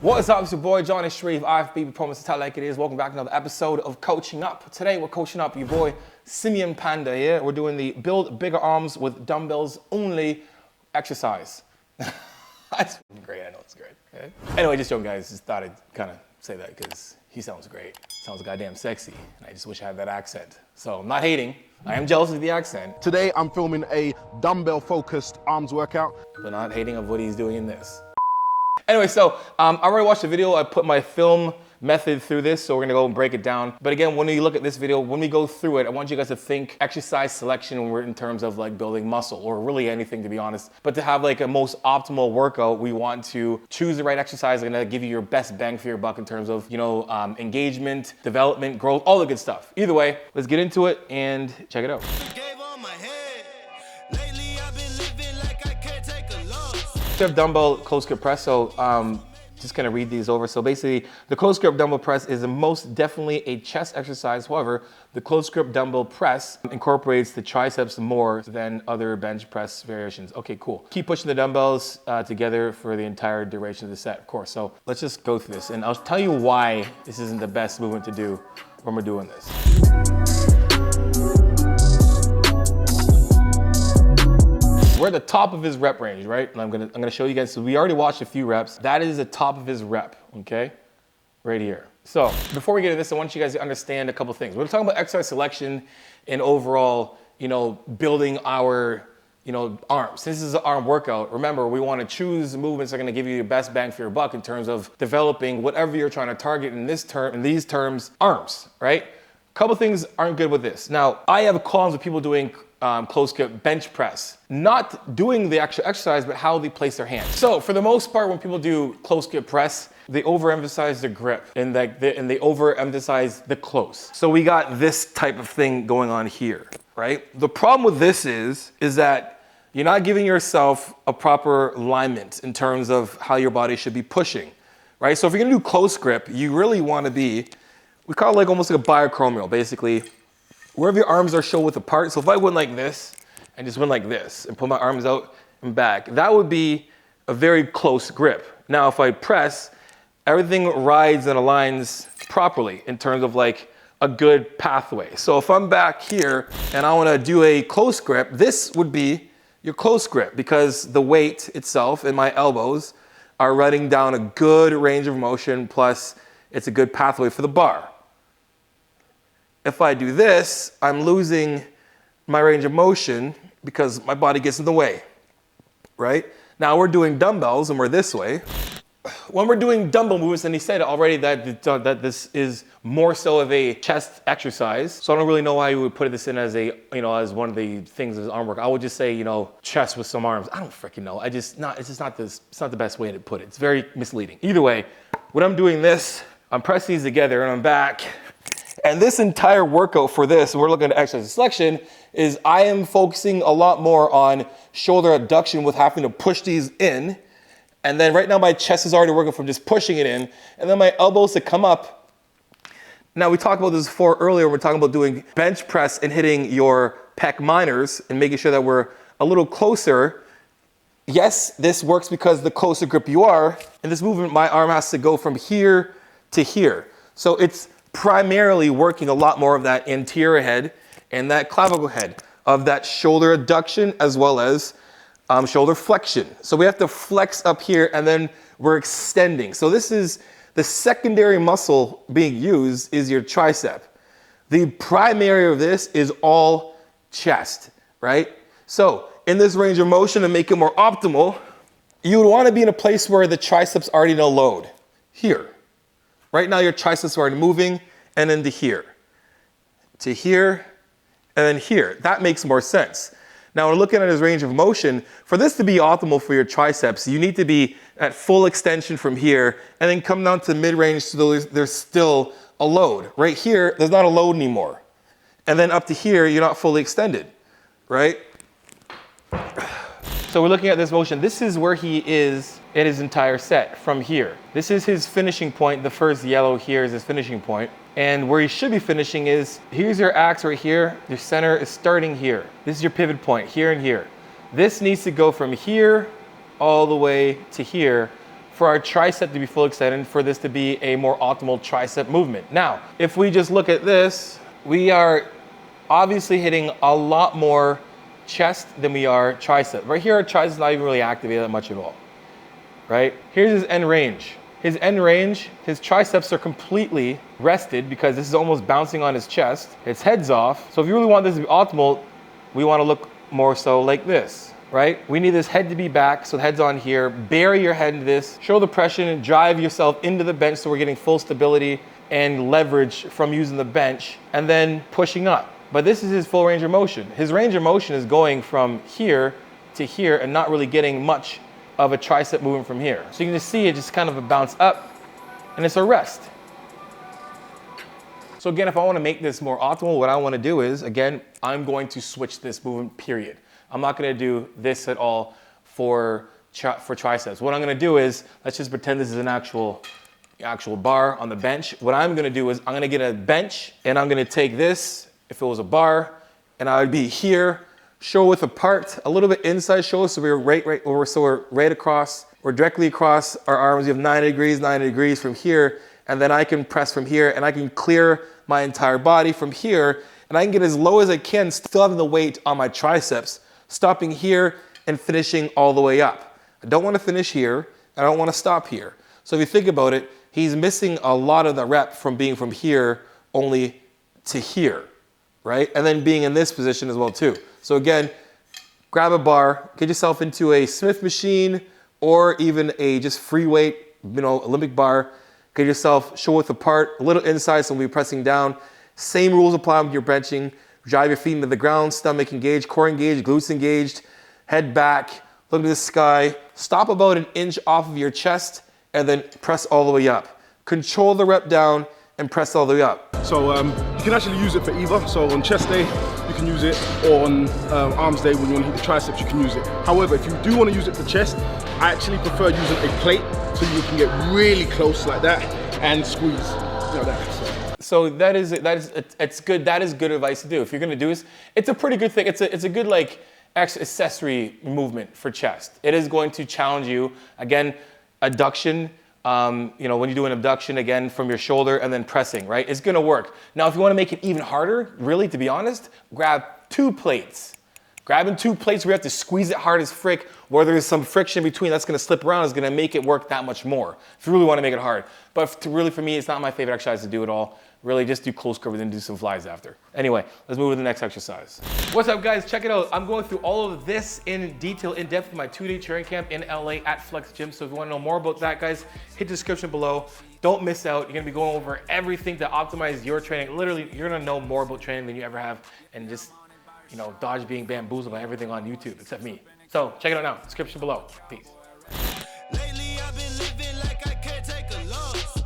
What is up? It's your boy Jonni, Shreve, IFBB Promise to Tell Like It Is. Welcome back to another episode of Coaching Up. Today we're coaching up your boy Simeon Panda here. We're doing the build bigger arms with dumbbells only exercise. That's great, I know it's great. Okay? Anyway, just joking guys, just thought I'd kind of say that because he sounds great. Sounds goddamn sexy, and I just wish I had that accent. So I'm not hating, I am jealous of the accent. Today I'm filming a dumbbell-focused arms workout. But not hating of what he's doing in this. Anyway, so I already watched the video. I put my film method through this, so we're gonna go and break it down. But again, when you look at this video, when we go through it, I want you guys to think exercise selection when we're in terms of like building muscle, or really anything to be honest. But to have like a most optimal workout, we want to choose the right exercise and give you your best bang for your buck in terms of, engagement, development, growth, all the good stuff. Either way, let's get into it and check it out. Dumbbell close grip press. So just gonna read these over. So basically, the close grip dumbbell press is most definitely a chest exercise. However, the close grip dumbbell press incorporates the triceps more than other bench press variations. Okay, cool. Keep pushing the dumbbells together for the entire duration of the set, of course. So let's just go through this, and I'll tell you why this isn't the best movement to do when we're doing this. We're at the top of his rep range, right? And I'm gonna show you guys. So we already watched a few reps. That is the top of his rep, okay? Right here. So before we get into this, I want you guys to understand a couple things. We're talking about exercise selection and overall, building our, arms. This is an arm workout. Remember, we want to choose movements that are going to give you your best bang for your buck in terms of developing whatever you're trying to target in these terms, arms, right? A couple things aren't good with this. Now, I have qualms with people doing close grip bench press, not doing the actual exercise, but how they place their hands. So for the most part, when people do close grip press, they overemphasize the grip and they overemphasize the close. So we got this type of thing going on here, right? The problem with this is that you're not giving yourself a proper alignment in terms of how your body should be pushing, right? So if you're gonna do close grip, you really wanna be, we call it like almost like a biacromial, basically. Wherever your arms are show width apart. So if I went like this and just went like this and put my arms out and back, that would be a very close grip. Now, if I press, everything rides and aligns properly in terms of like a good pathway. So if I'm back here and I want to do a close grip, this would be your close grip because the weight itself and my elbows are running down a good range of motion, plus it's a good pathway for the bar. If I do this, I'm losing my range of motion because my body gets in the way, right? Now we're doing dumbbells and we're this way. When we're doing dumbbell movements, and he said already that this is more so of a chest exercise. So I don't really know why you would put this in as as one of the things as arm work. I would just say, chest with some arms. I don't freaking know. It's not the best way to put it. It's very misleading. Either way, when I'm doing this, I'm pressing these together and I'm back. And this entire workout for this, we're looking at exercise selection, is I am focusing a lot more on shoulder abduction with having to push these in. And then right now my chest is already working from just pushing it in. And then my elbows to come up. Now we talked about this before earlier. We're talking about doing bench press and hitting your pec minors and making sure that we're a little closer. Yes, this works because the closer grip you are. In this movement, my arm has to go from here to here. So it's primarily working a lot more of that anterior head and that clavicle head of that shoulder adduction as well as shoulder flexion. So we have to flex up here and then we're extending. So this is the secondary muscle being used is your tricep. The primary of this is all chest, right? So in this range of motion to make it more optimal, you would want to be in a place where the triceps already no load. Here. Right now your triceps are already moving, and then to here, and then here. That makes more sense. Now we're looking at his range of motion. For this to be optimal for your triceps, you need to be at full extension from here, and then come down to mid-range so there's still a load. Right here, there's not a load anymore. And then up to here, you're not fully extended, right? So we're looking at this motion. This is where he is in his entire set from here. This is his finishing point. The first yellow here is his finishing point. And where you should be finishing is, here's your axe right here. Your center is starting here. This is your pivot point, here and here. This needs to go from here all the way to here for our tricep to be full extended and for this to be a more optimal tricep movement. Now, if we just look at this, we are obviously hitting a lot more chest than we are tricep. Right here, our tricep is not even really activated that much at all, right? Here's his end range. His end range, his triceps are completely rested because this is almost bouncing on his chest. His head's off. So if you really want this to be optimal, we want to look more so like this, right? We need this head to be back, so the head's on here. Bury your head into this. Show the pressure and drive yourself into the bench so we're getting full stability and leverage from using the bench and then pushing up. But this is his full range of motion. His range of motion is going from here to here and not really getting much of a tricep movement from here. So you can just see it just kind of a bounce up and it's a rest. So again, if I want to make this more optimal, what I want to do is, again, I'm going to switch this movement, period. I'm not going to do this at all for triceps. What I'm going to do is, let's just pretend this is an actual bar on the bench. What I'm going to do is I'm going to get a bench and I'm going to take this, if it was a bar, and I would be here, shoulder width apart, a little bit inside shoulder, so we're right across, or directly across our arms. You have 90 degrees from here, and then I can press from here, and I can clear my entire body from here, and I can get as low as I can, still having the weight on my triceps, stopping here and finishing all the way up. I don't want to finish here, I don't want to stop here. So if you think about it, he's missing a lot of the rep from being from here only to here, right? And then being in this position as well too. So again, grab a bar, get yourself into a Smith machine or even a just free weight, Olympic bar. Get yourself shoulder width apart, a little inside, so we'll be pressing down. Same rules apply with your benching. Drive your feet into the ground, stomach engaged, core engaged, glutes engaged, head back, look to the sky. Stop about an inch off of your chest and then press all the way up. Control the rep down and press all the way up. So you can actually use it for either. So on chest day, you can use it, or on arms day when you want to hit the triceps, you can use it. However, if you do want to use it for chest, I actually prefer using a plate so you can get really close like that and squeeze like that. So it's good. That is good advice to do. If you're gonna do this, it's a pretty good thing. It's a good like accessory movement for chest. It is going to challenge you. Again, adduction. When you do an abduction again from your shoulder and then pressing, right? It's gonna work. Now, if you wanna make it even harder, really, to be honest, grab 2 plates. Grabbing 2 plates, we have to squeeze it hard as frick, where there's some friction between that's gonna slip around is gonna make it work that much more, if you really wanna make it hard. But really, for me, it's not my favorite exercise to do at all. Really, just do close curves and do some flies after. Anyway, let's move to the next exercise. What's up, guys? Check it out. I'm going through all of this in detail, in depth, in my 2-day training camp in LA at Flex Gym. So if you want to know more about that, guys, hit the description below. Don't miss out. You're going to be going over everything to optimize your training. Literally, you're going to know more about training than you ever have, and just, dodge being bamboozled by everything on YouTube, except me. So check it out now. Description below. Peace. Lately I've been living like I can't take a loss.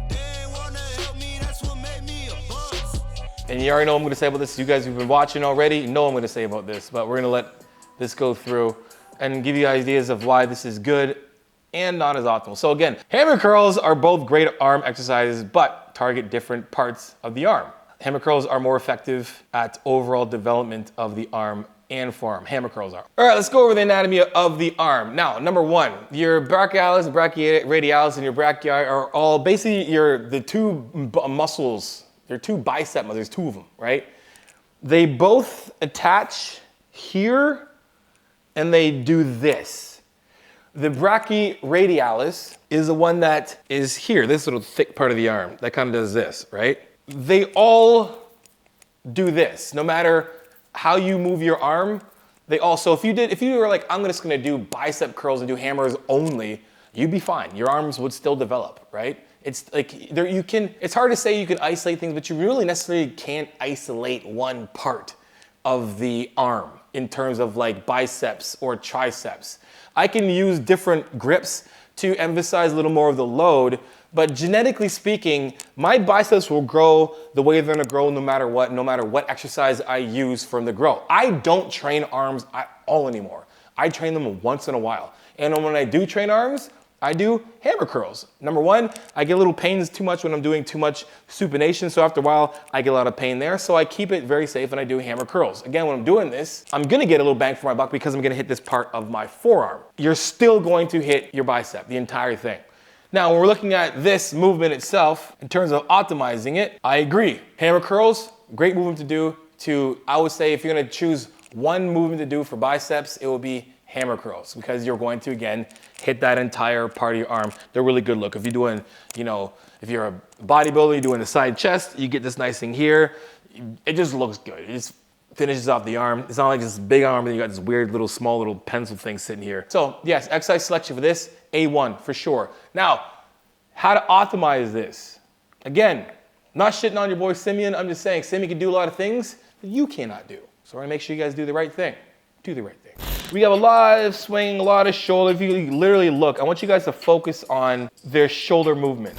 They ain't wanna help me, that's what made me a boss. And you already know what I'm going to say about this. You guys who've been watching already know what I'm going to say about this, but we're going to let this go through and give you ideas of why this is good and not as optimal. So again, hammer curls are both great arm exercises, but target different parts of the arm. Hammer curls are more effective at overall development of the arm and forearm. Hammer curls are. All right, let's go over the anatomy of the arm. Now, number 1, your brachialis, brachioradialis, and your brachii are all basically the 2 muscles. They're 2 bicep muscles. There's 2 of them, right? They both attach here, and they do this. The brachioradialis is the one that is here, this little thick part of the arm that kind of does this, right? They all do this, no matter how you move your arm. They also, if you were like, I'm just gonna do bicep curls and do hammers only, you'd be fine. Your arms would still develop, right? It's like, it's hard to say you can isolate things, but you really necessarily can't isolate one part of the arm in terms of like biceps or triceps. I can use different grips to emphasize a little more of the load, but genetically speaking, my biceps will grow the way they're gonna grow no matter what exercise I use for them to grow. I don't train arms at all anymore. I train them once in a while. And when I do train arms, I do hammer curls. Number one, I get a little pains too much when I'm doing too much supination. So after a while, I get a lot of pain there. So I keep it very safe and I do hammer curls. Again, when I'm doing this, I'm gonna get a little bang for my buck because I'm gonna hit this part of my forearm. You're still going to hit your bicep, the entire thing. Now, when we're looking at this movement itself, in terms of optimizing it, I agree. Hammer curls, great movement to do I would say if you're gonna choose one movement to do for biceps, it will be hammer curls because you're going to, again, hit that entire part of your arm. They're really good look. If you're doing, if you're a bodybuilder, you're doing the side chest, you get this nice thing here. It just looks good. It just finishes off the arm. It's not like this big arm and you got this weird little, small little pencil thing sitting here. So yes, exercise selection for this, A1 for sure. Now, how to optimize this? Again, not shitting on your boy Simeon. I'm just saying Simeon can do a lot of things that you cannot do. So we're gonna make sure you guys do the right thing. Do the right thing. We have a lot of swing, a lot of shoulder. If you literally look, I want you guys to focus on their shoulder movement.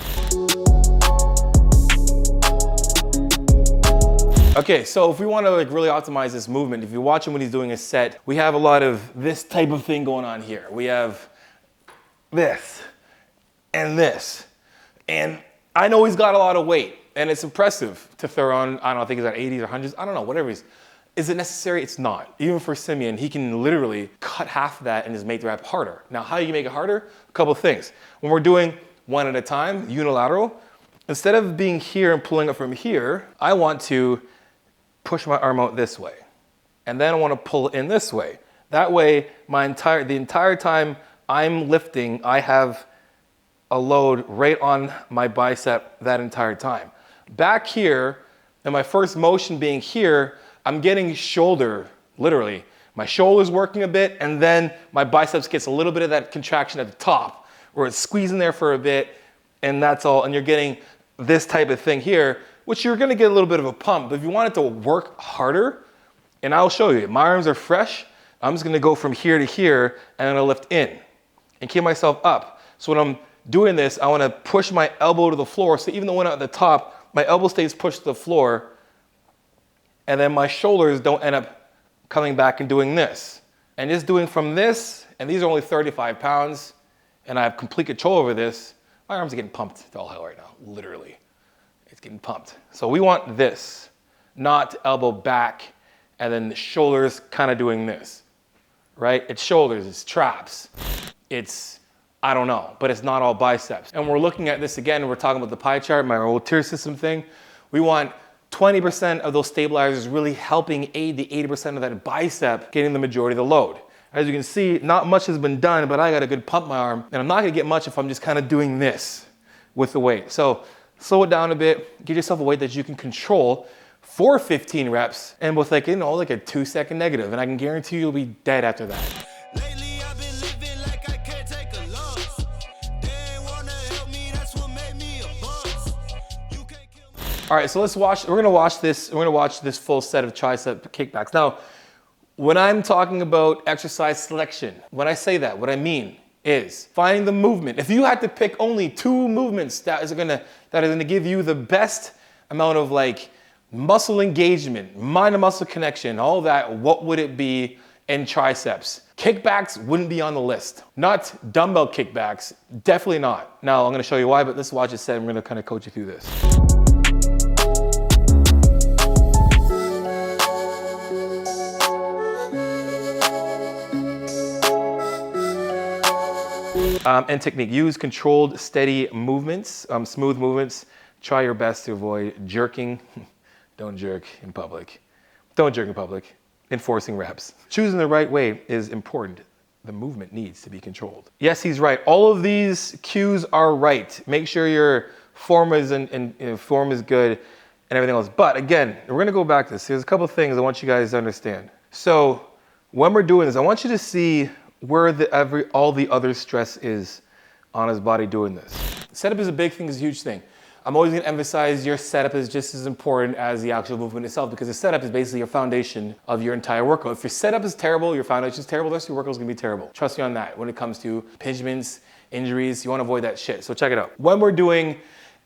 Okay, so if we want to really optimize this movement, if you watch him when he's doing a set, we have a lot of this type of thing going on here. We have this and this. And I know he's got a lot of weight and it's impressive to throw on, I don't know, I think he's at 80s or 100s, I don't know, whatever it is. Is it necessary? It's not. Even for Simeon, he can literally cut half of that and just make the rep harder. Now, how do you make it harder? A couple of things. When we're doing one at a time, unilateral, instead of being here and pulling it from here, I want to push my arm out this way. And then I want to pull it in this way. That way, the entire time I'm lifting, I have a load right on my bicep that entire time. Back here, and my first motion being here, I'm getting shoulder, literally. My shoulder's working a bit, and then my biceps gets a little bit of that contraction at the top, where it's squeezing there for a bit, and that's all. And you're getting this type of thing here, which you're gonna get a little bit of a pump. But if you want it to work harder, and I'll show you, my arms are fresh, I'm just gonna go from here to here, and I'm gonna lift in, and keep myself up. So when I'm doing this, I wanna push my elbow to the floor, so even though when I'm at the top, my elbow stays pushed to the floor, and then my shoulders don't end up coming back and doing this. And just doing from this, and these are only 35 pounds, and I have complete control over this, my arms are getting pumped to all hell right now, literally. It's getting pumped. So we want this, not elbow back, and then the shoulders kind of doing this, right? It's shoulders, it's traps, it's, I don't know, but it's not all biceps. And we're looking at this again, we're talking about the pie chart, my whole tier system thing. We want 20% of those stabilizers really helping aid the 80% of that bicep getting the majority of the load. As you can see, not much has been done, but I got a good pump in my arm, and I'm not gonna get much if I'm just kind of doing this with the weight. So slow it down a bit, give yourself a weight that you can control for 15 reps, and with like a 2-second negative, and I can guarantee you'll be dead after that. Lately I've been living like I can't take a loss. They ain't wanna help me, that's what made me a boss. You can't kill me. All right, so we're gonna watch this full set of tricep kickbacks. Now, when I'm talking about exercise selection, when I say that, what I mean is finding the movement. If you had to pick only 2 movements that is gonna give you the best amount of like muscle engagement, mind to muscle connection, all that, what would it be in triceps? Kickbacks wouldn't be on the list. Not dumbbell kickbacks, definitely not. Now I'm gonna show you why, but let's watch this set and we're gonna kind of coach you through this. And technique, use controlled, steady movements, smooth movements. Try your best to avoid jerking. Don't jerk in public. Don't jerk in public. Enforcing reps. Choosing the right way is important. The movement needs to be controlled. Yes, he's right. All of these cues are right. Make sure your form is form is good and everything else. But again, we're gonna go back to this. There's a couple of things I want you guys to understand. So when we're doing this, I want you to see where all the other stress is on his body doing this. Setup is a big thing, it's a huge thing. I'm always gonna emphasize your setup is just as important as the actual movement itself because the setup is basically your foundation of your entire workout. If your setup is terrible, your foundation is terrible, the rest of your workout is gonna be terrible. Trust me on that when it comes to impingements, injuries, you wanna avoid that shit. So check it out. When we're doing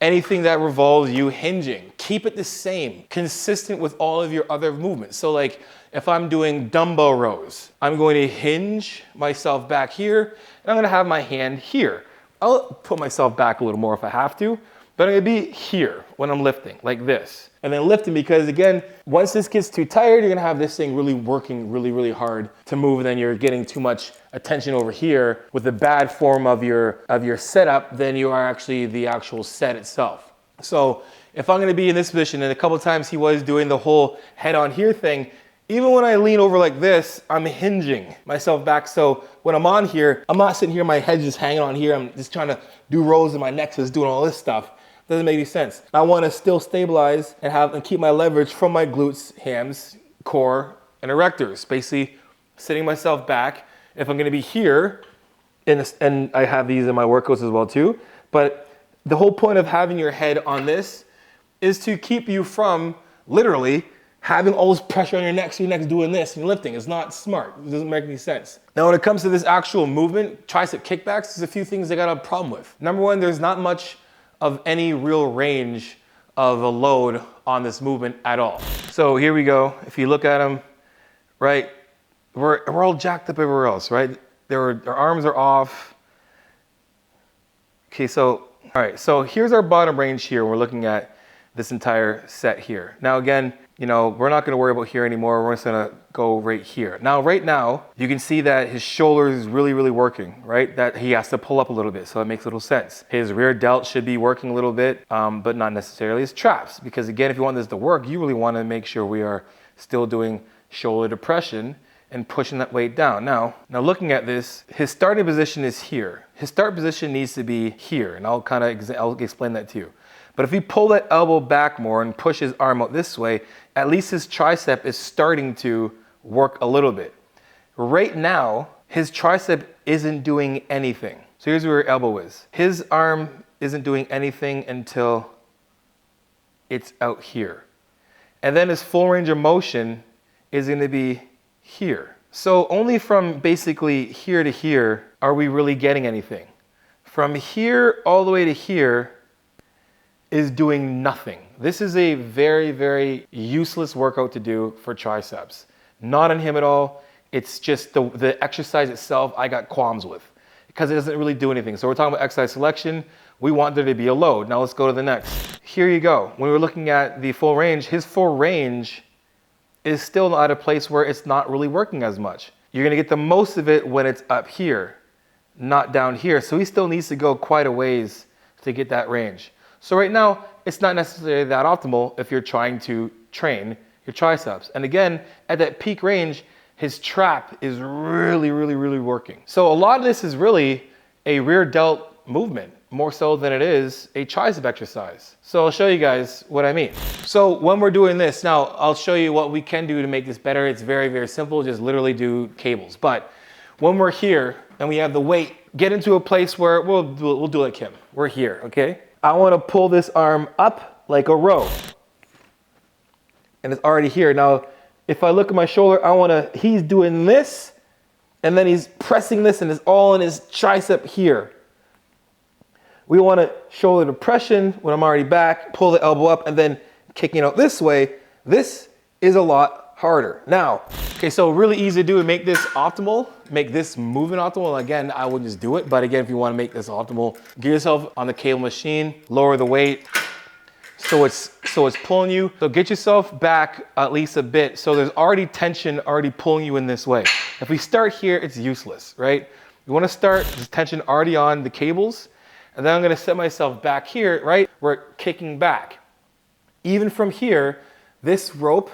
anything that revolves you hinging, keep it the same, consistent with all of your other movements. So like if I'm doing dumbbell rows, I'm going to hinge myself back here and I'm gonna have my hand here. I'll put myself back a little more if I have to, but I'm gonna be here when I'm lifting, like this. And then lifting, because again, once this gets too tired, you're gonna have this thing really working really hard to move, and then you're getting too much attention over here with the bad form of your setup than you are actually the actual set itself. So if I'm gonna be in this position, and a couple of times he was doing the whole head on here thing, even when I lean over like this, I'm hinging myself back. So when I'm on here, I'm not sitting here, my head's just hanging on here. I'm just trying to do rows in my nexus, doing all this stuff. Doesn't make any sense. I want to still stabilize and keep my leverage from my glutes, hams, core, and erectors. Basically, sitting myself back. If I'm going to be here, and I have these in my workouts as well too, but the whole point of having your head on this is to keep you from literally having all this pressure on your neck, so your neck's doing this and you're lifting. It's not smart. It doesn't make any sense. Now, when it comes to this actual movement, tricep kickbacks, there's a few things I got a problem with. Number one, there's not much of any real range of a load on this movement at all. So here we go. If you look at them, right, we're all jacked up everywhere else, right? Our arms are off. Okay, so, all right, so here's our bottom range here. We're looking at this entire set here. Now again, you know, we're not gonna worry about here anymore. We're just gonna go right here. Now, right now, you can see that his shoulder is really working, right? That he has to pull up a little bit, so it makes little sense. His rear delt should be working a little bit, but not necessarily his traps. Because again, if you want this to work, you really wanna make sure we are still doing shoulder depression and pushing that weight down. Now looking at this, his starting position is here. His start position needs to be here, and I'll explain that to you. But if we pull that elbow back more and push his arm out this way, at least his tricep is starting to work a little bit. Right now, his tricep isn't doing anything. So here's where your elbow is. His arm isn't doing anything until it's out here. And then his full range of motion is gonna be here. So only from basically here to here are we really getting anything. From here all the way to here is doing nothing. This is a very useless workout to do for triceps. Not on him at all. It's just the exercise itself I got qualms with because it doesn't really do anything. So we're talking about exercise selection. We want there to be a load. Now let's go to the next. Here you go. When we're looking at the full range, his full range is still at a place where it's not really working as much. You're gonna get the most of it when it's up here, not down here. So he still needs to go quite a ways to get that range. So right now, it's not necessarily that optimal if you're trying to train your triceps. And again, at that peak range, his trap is really working. So a lot of this is really a rear delt movement, more so than it is a tricep exercise. So I'll show you guys what I mean. So when we're doing this, now I'll show you what we can do to make this better. It's very simple, just literally do cables. But when we're here and we have the weight, get into a place where we'll do like him. We're here, okay? I wanna pull this arm up like a row. And it's already here. Now, if I look at my shoulder, he's doing this, and then he's pressing this, and it's all in his tricep here. We want to shoulder depression when I'm already back, pull the elbow up, and then kicking out this way. This is a lot harder. Now, okay, so really easy to do and make this optimal, make this movement optimal. Again, I would just do it, but again, if you want to make this optimal, get yourself on the cable machine, lower the weight, so it's pulling you. So get yourself back at least a bit. So there's already tension already pulling you in this way. If we start here, it's useless, right? You want to start this tension already on the cables, and then I'm going to set myself back here, right? We're kicking back. Even from here, this rope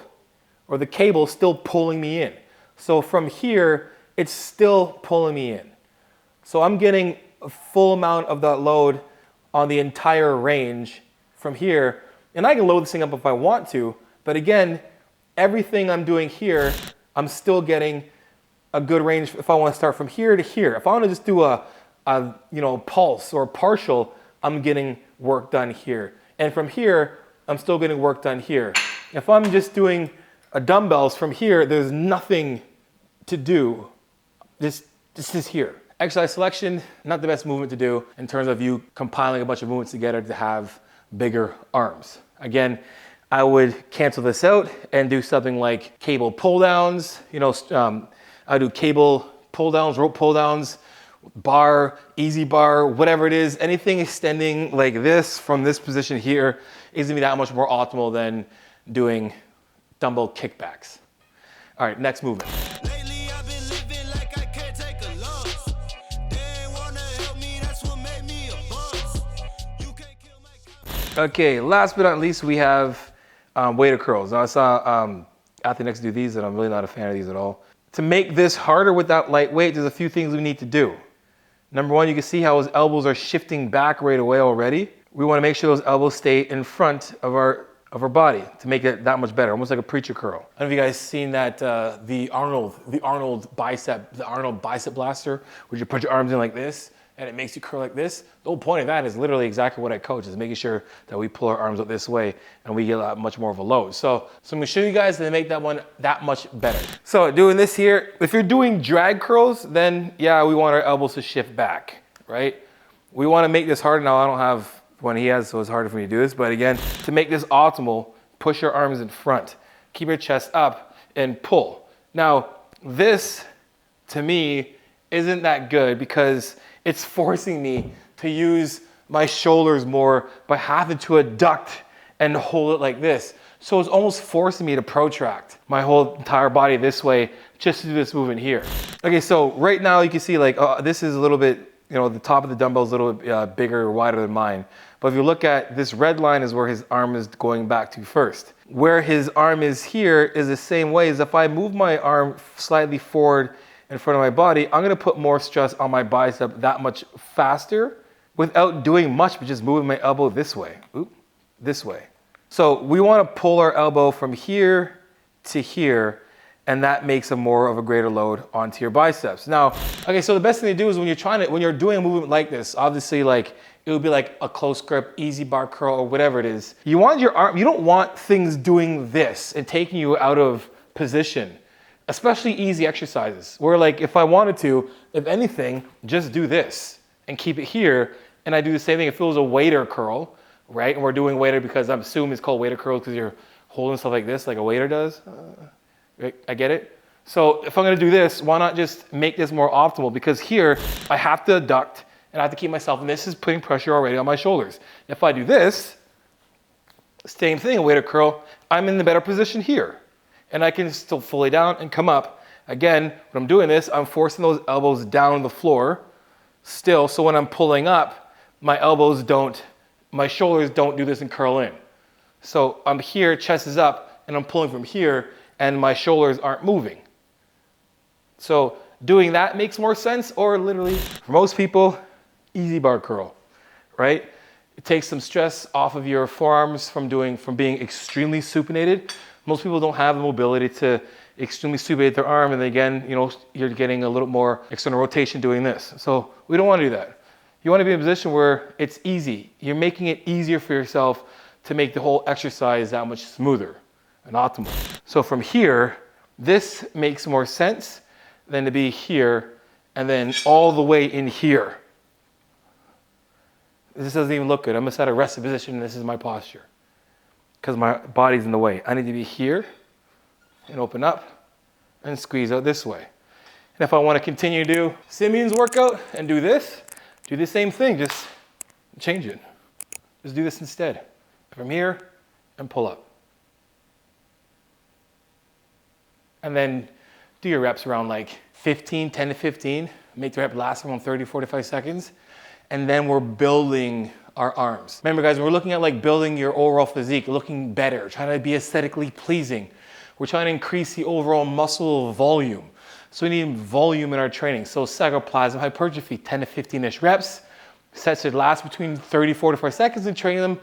or the cable is still pulling me in. So from here, it's still pulling me in. So I'm getting a full amount of that load on the entire range from here. And I can load this thing up if I want to, but again, everything I'm doing here, I'm still getting a good range if I want to start from here to here. If I want to just do a pulse or a partial, I'm getting work done here. And from here, I'm still getting work done here. If I'm just doing a dumbbells from here, there's nothing to do. This is here. Exercise selection, not the best movement to do in terms of you compiling a bunch of movements together to have bigger arms. Again, I would cancel this out and do something like cable pull downs. I do cable pull downs, rope pull downs, bar, easy bar, whatever it is, anything extending like this from this position here is gonna be that much more optimal than doing dumbbell kickbacks. All right, next movement. Lately I've been living like I can't take a loss. They ain't wanna help me, that's what made me a boss. You can't kill my Okay, last but not least, we have weighted curls. Now I saw athletes do these, and I'm really not a fan of these at all. To make this harder without light weight, there's a few things we need to do. Number one, you can see how his elbows are shifting back right away already. We want to make sure those elbows stay in front of our body to make it that much better, almost like a preacher curl. I don't know if you guys seen that the Arnold bicep blaster, where you put your arms in like this and it makes you curl like this. The whole point of that is literally exactly what I coach, is making sure that we pull our arms up this way and we get a lot much more of a load. So I'm gonna show you guys how to make that one that much better. So doing this here, if you're doing drag curls, then yeah, we want our elbows to shift back, right? We wanna make this harder. Now I don't have one he has, so it's harder for me to do this. But again, to make this optimal, push your arms in front, keep your chest up and pull. Now this, to me, isn't that good because it's forcing me to use my shoulders more by having to adduct and hold it like this. So it's almost forcing me to protract my whole entire body this way just to do this movement here. Okay, so right now you can see like this is a little bit, you know, the top of the dumbbell is a little bit bigger or wider than mine. But if you look at this red line is where his arm is going back to first. Where his arm is here is the same way as if I move my arm slightly forward in front of my body, I'm gonna put more stress on my bicep that much faster without doing much, but just moving my elbow this way, this way. So we wanna pull our elbow from here to here, and that makes a more of a greater load onto your biceps. Now, okay, so the best thing to do is when you're doing a movement like this, obviously like, it would be like a close grip, easy bar curl, or whatever it is. You want your arm, you don't want things doing this and taking you out of position. Especially easy exercises where like if I wanted to, if anything, just do this and keep it here. And I do the same thing if it was a waiter curl, right? And we're doing waiter because I'm assuming it's called waiter curl because you're holding stuff like this, like a waiter does. Right? I get it. So if I'm gonna do this, why not just make this more optimal? Because here I have to adduct and I have to keep myself, and this is putting pressure already on my shoulders. If I do this, same thing, a waiter curl, I'm in the better position here. And I can still fully down and come up. Again, when I'm doing this, I'm forcing those elbows down on the floor still. So when I'm pulling up, my shoulders don't do this and curl in. So I'm here, chest is up, and I'm pulling from here, and my shoulders aren't moving. So doing that makes more sense, or literally, for most people, easy bar curl, right? It takes some stress off of your forearms from being extremely supinated. Most people don't have the mobility to extremely supinate their arm, and then again, you know, you're getting a little more external rotation doing this. So we don't want to do that. You want to be in a position where it's easy. You're making it easier for yourself to make the whole exercise that much smoother and optimal. So from here, this makes more sense than to be here and then all the way in here. This doesn't even look good. I'm just at a rested position and this is my posture because my body's in the way. I need to be here and open up and squeeze out this way. And if I want to continue to do Simeon's workout and do this, do the same thing, just change it. Just do this instead. From here and pull up. And then do your reps around like 10 to 15. Make the rep last around 30, 45 seconds. And then we're building our arms. Remember guys, we're looking at like building your overall physique, looking better, trying to be aesthetically pleasing. We're trying to increase the overall muscle volume. So we need volume in our training. So sacroplasm hypertrophy, 10 to 15-ish reps. Sets should last between 30, 45 seconds and train them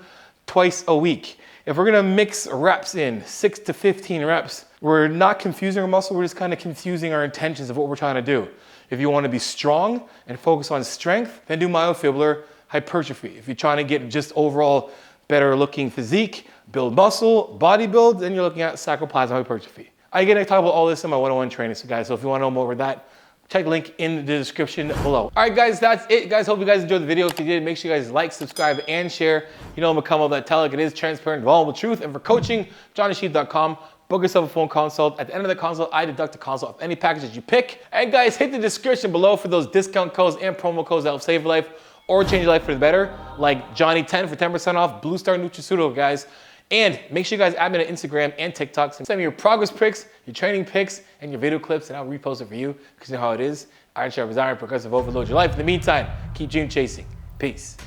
twice a week. If we're gonna mix reps in, 6 to 15 reps, we're not confusing our muscle, we're just kind of confusing our intentions of what we're trying to do. If you want to be strong and focus on strength, then do myofibular hypertrophy. If you're trying to get just overall better looking physique, build muscle, body build, then you're looking at sacroplasm hypertrophy. I talk about all this in my 101 training, so guys, so if you want to know more about that, check the link in the description below. All right, guys, that's it. Guys, hope you guys enjoyed the video. If you did, make sure you guys like, subscribe, and share. You know I'm gonna come up that tell like it is transparent, vulnerable truth. And for coaching, JonniShreve.com. Book yourself a phone consult. At the end of the consult, I deduct a consult off any package that you pick. And guys, hit the description below for those discount codes and promo codes that will save your life or change your life for the better, like Jonni10 for 10% off, Blue Star Nutraceutical, guys. And make sure you guys add me on Instagram and TikTok. Send me your progress pics, your training pics, and your video clips, and I'll repost it for you, because you know how it is. Iron Sharp is Iron, progressive overload your life. In the meantime, keep dream chasing. Peace.